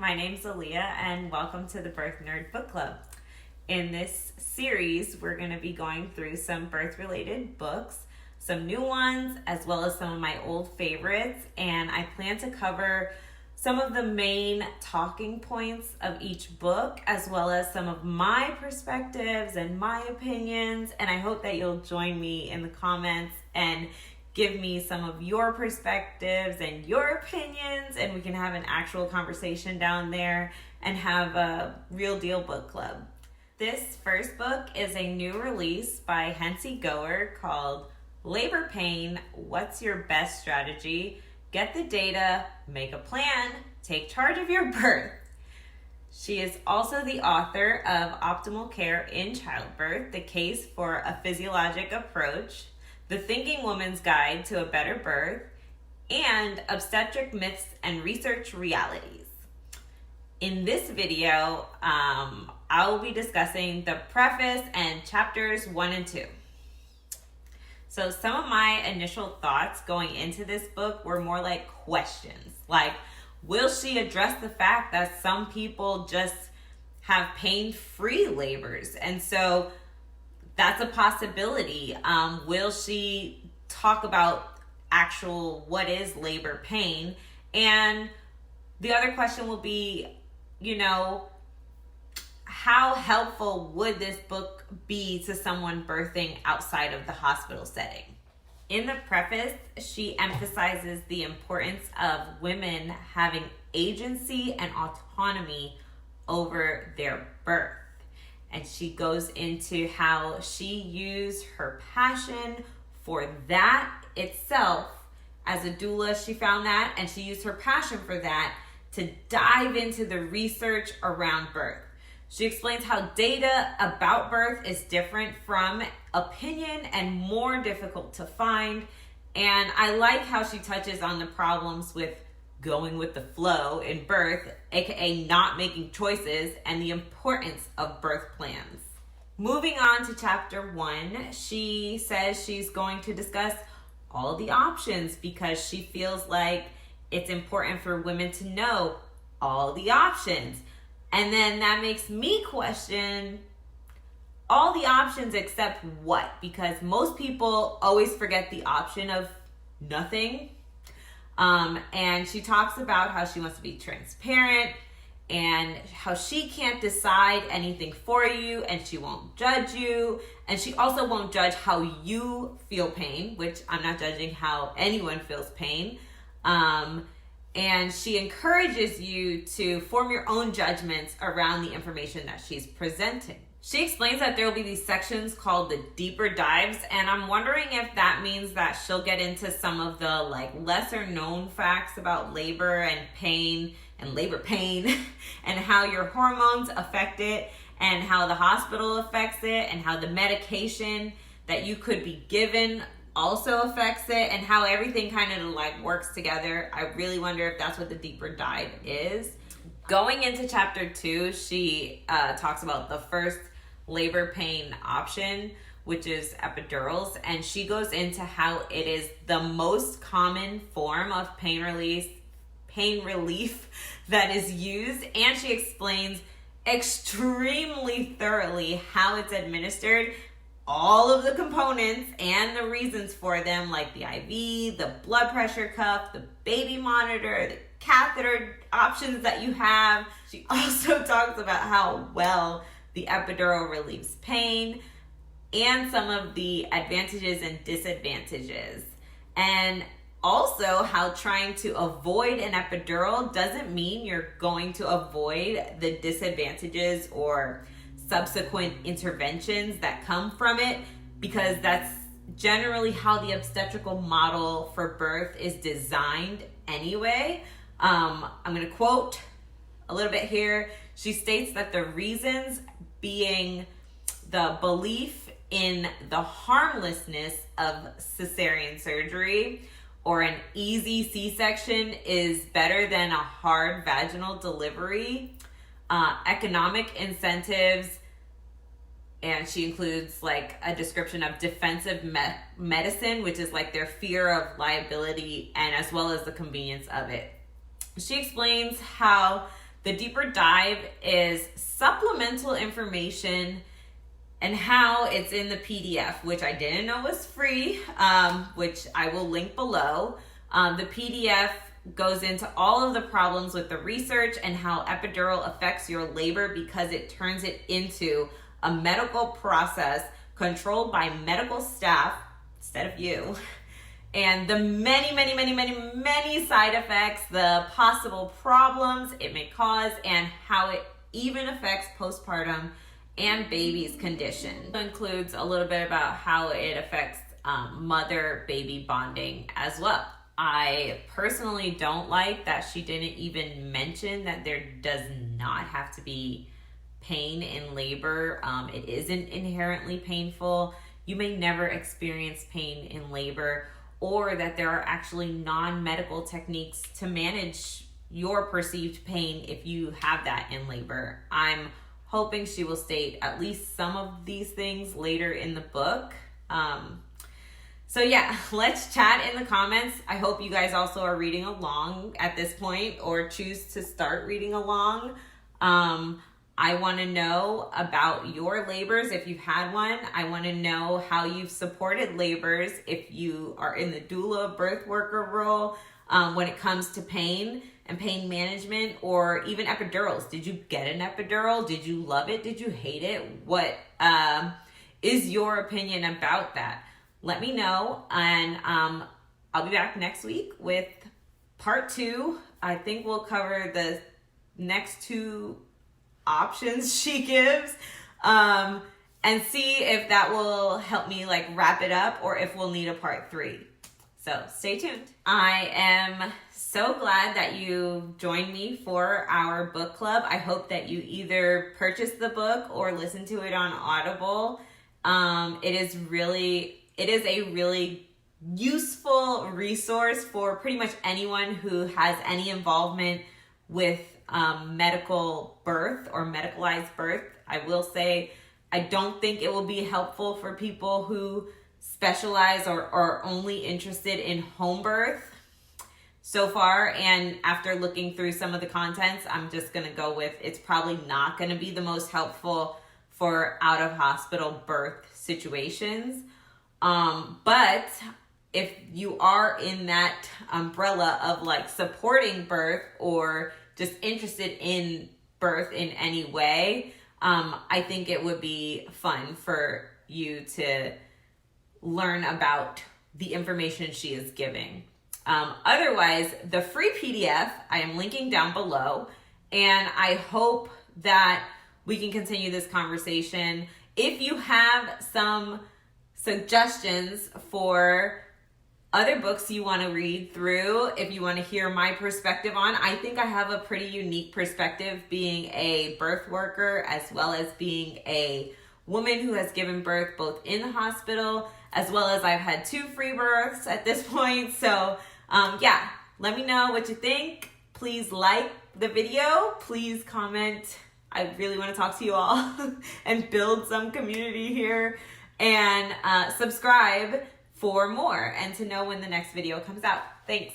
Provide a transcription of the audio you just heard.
my name's Aaliyah and welcome to the Birth Nerd Book Club. In this series, we're going to be going through some birth-related books, some new ones, as well as some of my old favorites, and I plan to cover some of the main talking points of each book, as well as some of my perspectives and my opinions, and I hope that you'll join me in the comments and give me some of your perspectives and your opinions, and we can have an actual conversation down there and have a real deal book club. This first book is a new release by Henci Goer called Labor Pain, What's Your Best Strategy? Get the data, make a plan, take charge of your birth. She is also the author of Optimal Care in Childbirth, The Case for a Physiologic Approach, The Thinking Woman's Guide to a Better Birth, and Obstetric Myths and Research Realities. In this video, I will be discussing the preface and chapters 1 and 2. So some of my initial thoughts going into this book were more like questions. Like, will she address the fact that some people just have pain-free labors? And so that's a possibility. Will she talk about actual what is labor pain? And the other question will be, how helpful would this book be to someone birthing outside of the hospital setting? In the preface, she emphasizes the importance of women having agency and autonomy over their birth. And she goes into how she used her passion for that itself. As a doula, she found that, and she used her passion for that to dive into the research around birth. She explains how data about birth is different from opinion and more difficult to find. And I like how she touches on the problems with going with the flow in birth, aka not making choices, and the importance of birth plans. Moving on to chapter 1, she says she's going to discuss all the options because she feels like it's important for women to know all the options. And then that makes me question all the options except what? Because most people always forget the option of nothing. And she talks about how she wants to be transparent and how she can't decide anything for you and she won't judge you. And she also won't judge how you feel pain, which I'm not judging how anyone feels pain. And she encourages you to form your own judgments around the information that she's presenting. She explains that there will be these sections called the deeper dives, and I'm wondering if that means that she'll get into some of the lesser known facts about labor and pain and labor pain and how your hormones affect it and how the hospital affects it and how the medication that you could be given also affects it and how everything kind of works together. I really wonder if that's what the deeper dive is. Going into chapter 2, she talks about the first labor pain option, which is epidurals, and she goes into how it is the most common form of pain relief that is used, and she explains extremely thoroughly how it's administered, all of the components and the reasons for them, like the IV, the blood pressure cuff, the baby monitor, the catheter options that you have. She also talks about how well the epidural relieves pain and some of the advantages and disadvantages. And also how trying to avoid an epidural doesn't mean you're going to avoid the disadvantages or subsequent interventions that come from it, because that's generally how the obstetrical model for birth is designed anyway. I'm going to quote a little bit here. She states that the reasons being the belief in the harmlessness of cesarean surgery or an easy C-section is better than a hard vaginal delivery, economic incentives, and she includes a description of defensive medicine, which is their fear of liability and as well as the convenience of it. She explains how The deeper dive is supplemental information and how it's in the PDF, which I didn't know was free, which I will link below. The PDF goes into all of the problems with the research and how epidural affects your labor because it turns it into a medical process controlled by medical staff instead of you. And the many side effects, the possible problems it may cause, and how it even affects postpartum and baby's condition. It includes a little bit about how it affects mother-baby bonding as well. I personally don't like that she didn't even mention that there does not have to be pain in labor. It isn't inherently painful. You may never experience pain in labor, or that there are actually non-medical techniques to manage your perceived pain if you have that in labor. I'm hoping she will state at least some of these things later in the book. So yeah, let's chat in the comments. I hope you guys also are reading along at this point or choose to start reading along. I want to know about your labors if you've had one. I want to know how you've supported labors if you are in the doula birth worker role when it comes to pain and pain management, or even epidurals. Did you get an epidural? Did you love it? Did you hate it? What is your opinion about that? Let me know, and I'll be back next week with part 2. I think we'll cover the next 2 options she gives, and see if that will help me like wrap it up, or if we'll need a part 3. So stay tuned. I am so glad that you joined me for our book club. I hope that you either purchased the book or listen to it on Audible. It is a really useful resource for pretty much anyone who has any involvement with medical birth or medicalized birth. I will say I don't think it will be helpful for people who specialize or are only interested in home birth so far. And after looking through some of the contents, I'm just going to go with it's probably not going to be the most helpful for out-of-hospital birth situations. But if you are in that umbrella of like supporting birth or just interested in birth in any way, I think it would be fun for you to learn about the information she is giving. Otherwise, the free PDF I am linking down below, and I hope that we can continue this conversation. If you have some suggestions for other books you want to read through, if you want to hear my perspective on, I think I have a pretty unique perspective being a birth worker as well as being a woman who has given birth both in the hospital as well as I've had 2 free births at this point. So yeah, let me know what you think. Please like the video. Please comment. I really want to talk to you all and build some community here. And subscribe for more and to know when the next video comes out. Thanks.